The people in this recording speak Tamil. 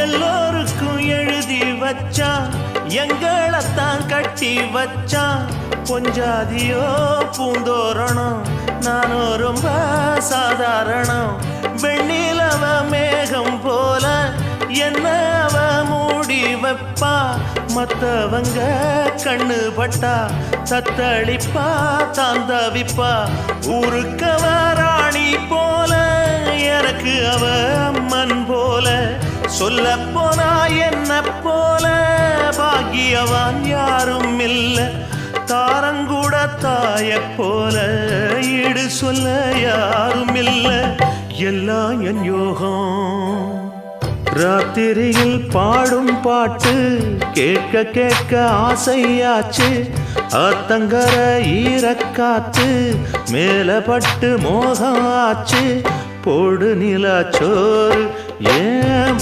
எல்லோருக்கும் எழுதி வச்சான், எங்களைத்தான் கட்டி வச்சான். பொஞ்சாதியோ பூந்தோரணம், நானோ ரொம்ப சாதாரணம். வெண்ணிலவ மேகம் போல என்ன அவ மூடி வைப்பா. மத்தவங்க கண்ணு பட்டா தத்தளிப்பா, தாந்தவிப்பா. ஊருக்கவ ராணி போல, எனக்கு அவ அம்மன் போல. சொல்ல போனா என்ன போல பாக்கியவான் யாரும் இல்ல. தாரங்கூட தாய போல ஈடு சொல்ல யாரும் இல்ல. எல்லாம் என் யோகம். ராத்திரியில் பாடும் பாட்டு கேட்க கேட்க ஆசையாச்சு. ஆத்தங்கர ஈரக்காத்து மேல பட்டு மோகம் ஆச்சு. போடு நிலா சோறு ஏன்